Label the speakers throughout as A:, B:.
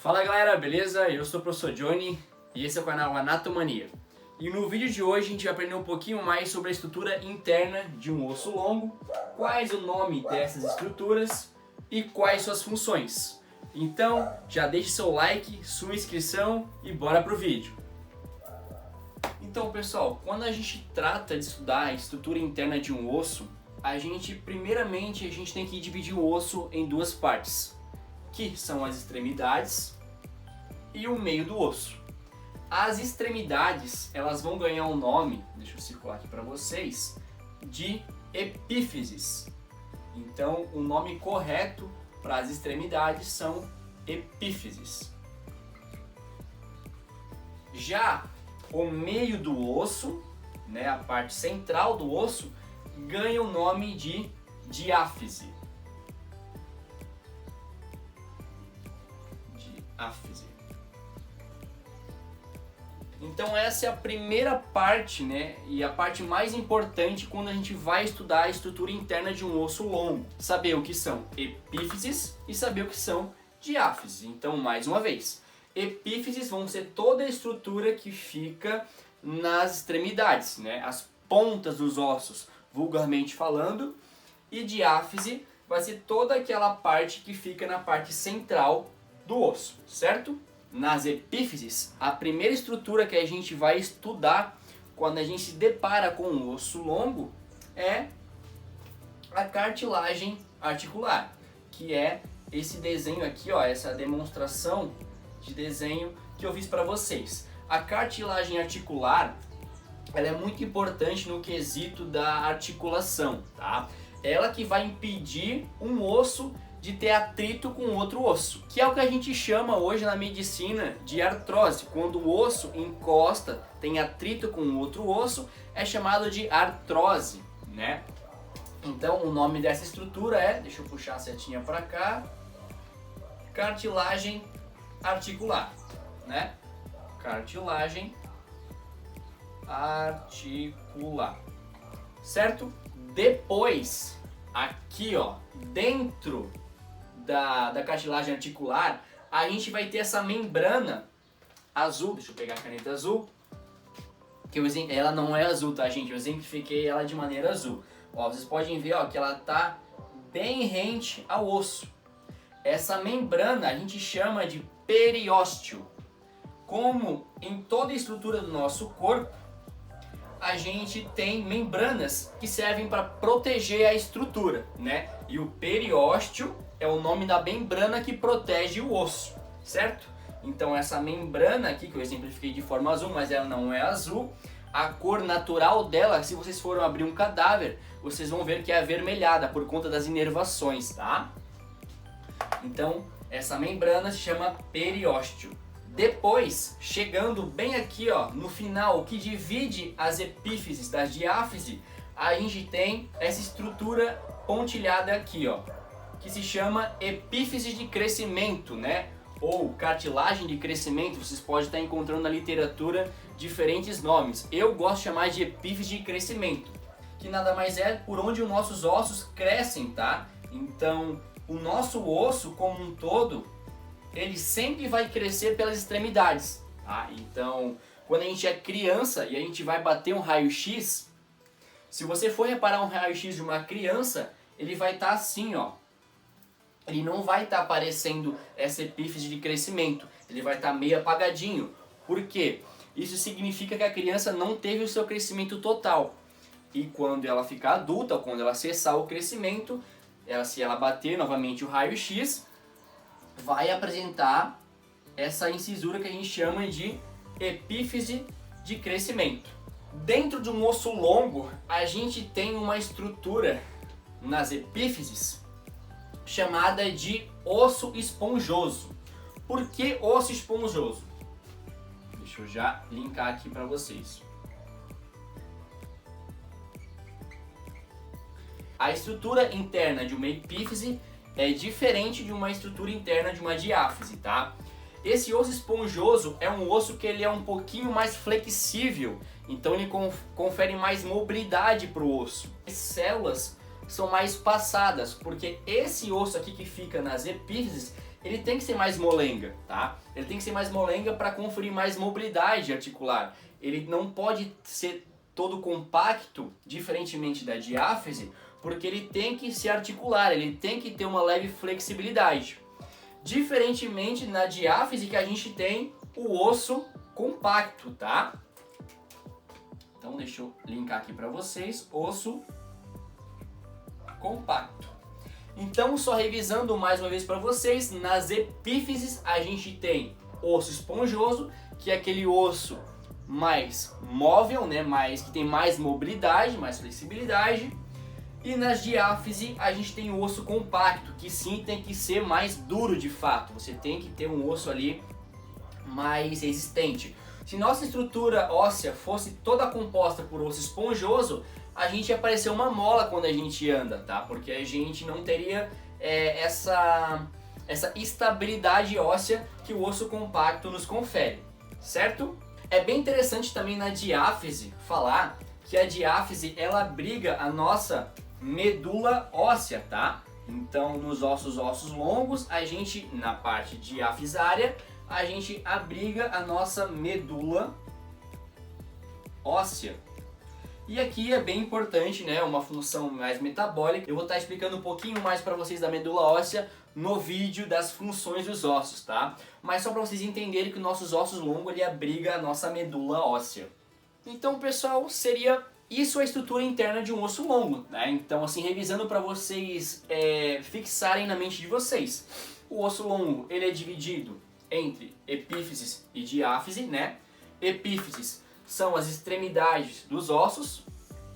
A: Fala galera, beleza? Eu sou o professor Johnny e esse é o canal Anatomania. E no vídeo de hoje a gente vai aprender um pouquinho mais sobre a estrutura interna de um osso longo, quais o nome dessas estruturas e quais suas funções. Então já deixe seu like, sua inscrição e bora pro vídeo. Então pessoal, quando a gente trata de estudar a estrutura interna de um osso, primeiramente a gente tem que dividir o osso em duas partes, que são as extremidades e o meio do osso. As extremidades, elas vão ganhar um nome, deixa eu circular aqui para vocês, de epífises. Então, o nome correto para as extremidades são epífises. Já o meio do osso, né, a parte central do osso, ganha o nome de diáfise. Diáfise. Então essa é a primeira parte, né, e a parte mais importante quando a gente vai estudar a estrutura interna de um osso longo. Saber o que são epífises e saber o que são diáfises. Então, mais uma vez, epífises vão ser toda a estrutura que fica nas extremidades, né, as pontas dos ossos, vulgarmente falando, e diáfise vai ser toda aquela parte que fica na parte central do osso, certo? Nas epífises, a primeira estrutura que a gente vai estudar quando a gente se depara com um osso longo é a cartilagem articular, que é esse desenho aqui, ó, essa demonstração de desenho que eu fiz para vocês. A cartilagem articular, ela é muito importante no quesito da articulação, tá? Ela que vai impedir um osso de ter atrito com outro osso, que é o que a gente chama hoje na medicina de artrose. Quando o osso encosta, tem atrito com outro osso, é chamado de artrose, né? Então o nome dessa estrutura é, deixa eu puxar a setinha para cá, cartilagem articular, né? Cartilagem articular, certo? Depois, aqui ó, dentro da cartilagem articular, a gente vai ter essa membrana azul. Deixa eu pegar a caneta azul, que ela não é azul, tá gente? Eu exemplifiquei ela de maneira azul. Ó, vocês podem ver ó, que ela tá bem rente ao osso. Essa membrana a gente chama de periósteo. Como em toda a estrutura do nosso corpo, a gente tem membranas que servem para proteger a estrutura, né? E o periósteo é o nome da membrana que protege o osso, certo? Então essa membrana aqui, que eu exemplifiquei de forma azul, mas ela não é azul, a cor natural dela, se vocês forem abrir um cadáver, vocês vão ver que é avermelhada por conta das inervações, tá? Então essa membrana se chama periósteo. Depois, chegando bem aqui ó, no final, o que divide as epífises das diáfises, a gente tem essa estrutura pontilhada aqui ó, que se chama epífise de crescimento, né? Ou cartilagem de crescimento. Vocês podem estar encontrando na literatura diferentes nomes. Eu gosto de chamar de epífise de crescimento, que nada mais é por onde os nossos ossos crescem, tá? Então, o nosso osso como um todo, ele sempre vai crescer pelas extremidades, tá? Então, quando a gente é criança e a gente vai bater um raio-x, se você for reparar um raio-x de uma criança, ele vai estar assim, ó. Ele não vai estar aparecendo essa epífise de crescimento, ele vai estar meio apagadinho. Por quê? Isso significa que a criança não teve o seu crescimento total. E quando ela ficar adulta, quando ela cessar o crescimento, se ela bater novamente o raio-x, vai apresentar essa incisura que a gente chama de epífise de crescimento. Dentro de um osso longo, a gente tem uma estrutura nas epífises chamada de osso esponjoso. Por que osso esponjoso? Deixa eu já linkar aqui para vocês. A estrutura interna de uma epífise é diferente de uma estrutura interna de uma diáfise, tá? Esse osso esponjoso é um osso que ele é um pouquinho mais flexível, então ele confere mais mobilidade para o osso. As células são mais passadas, porque esse osso aqui que fica nas epífises, ele tem que ser mais molenga, tá? Ele tem que ser mais molenga para conferir mais mobilidade articular. Ele não pode ser todo compacto, diferentemente da diáfise, porque ele tem que se articular, ele tem que ter uma leve flexibilidade. Diferentemente na diáfise, que a gente tem o osso compacto, tá? Então deixa eu linkar aqui para vocês, osso compacto. Então, só revisando mais uma vez para vocês, nas epífises a gente tem osso esponjoso, que é aquele osso mais móvel, né, que tem mais mobilidade, mais flexibilidade. E nas diáfise a gente tem o osso compacto, que sim tem que ser mais duro de fato. Você tem que ter um osso ali mais resistente. Se nossa estrutura óssea fosse toda composta por osso esponjoso, a gente ia parecer uma mola quando a gente anda, tá? Porque a gente não teria essa estabilidade óssea que o osso compacto nos confere, certo? É bem interessante também na diáfise falar que a diáfise ela abriga a nossa medula óssea, tá? Então nos ossos longos, a gente na parte diafisária, a gente abriga a nossa medula óssea. E aqui é bem importante, né, uma função mais metabólica. Eu vou estar explicando um pouquinho mais para vocês da medula óssea no vídeo das funções dos ossos, tá? Mas só para vocês entenderem que os nossos ossos longos ele abriga a nossa medula óssea. Então, pessoal, seria isso a estrutura interna de um osso longo, né? Então, assim, revisando para vocês fixarem na mente de vocês. O osso longo, ele é dividido entre epífises e diáfise, né? Epífises são as extremidades dos ossos,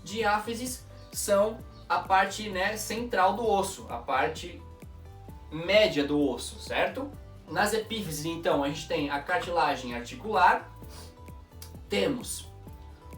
A: diáfises são a parte, né, central do osso, a parte média do osso, certo? Nas epífises, então, a gente tem a cartilagem articular, temos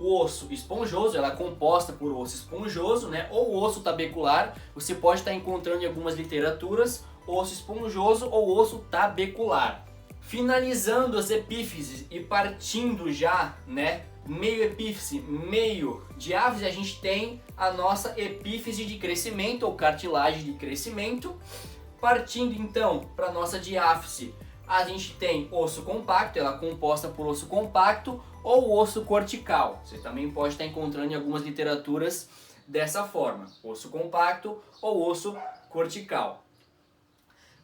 A: o osso esponjoso, ela é composta por osso esponjoso, né, ou osso tabecular, você pode estar encontrando em algumas literaturas osso esponjoso ou osso tabecular. Finalizando as epífises e partindo já, né, meio epífise, meio diáfise, a gente tem a nossa epífise de crescimento ou cartilagem de crescimento. Partindo então para a nossa diáfise, a gente tem osso compacto, ela é composta por osso compacto ou osso cortical. Você também pode estar encontrando em algumas literaturas dessa forma, osso compacto ou osso cortical.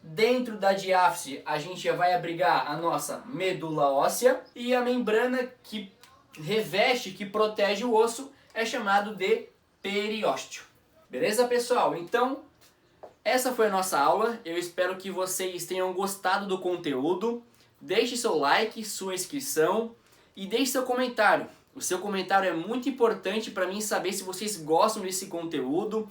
A: Dentro da diáfise, a gente vai abrigar a nossa medula óssea e a membrana que reveste, que protege o osso, é chamado de periósteo. Beleza, pessoal? Então, essa foi a nossa aula. Eu espero que vocês tenham gostado do conteúdo. Deixe seu like, sua inscrição e deixe seu comentário. O seu comentário é muito importante para mim saber se vocês gostam desse conteúdo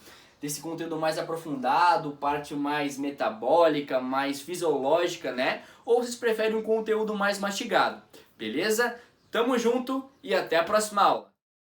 A: mais aprofundado, parte mais metabólica, mais fisiológica, né? Ou vocês preferem um conteúdo mais mastigado, beleza? Tamo junto e até a próxima aula!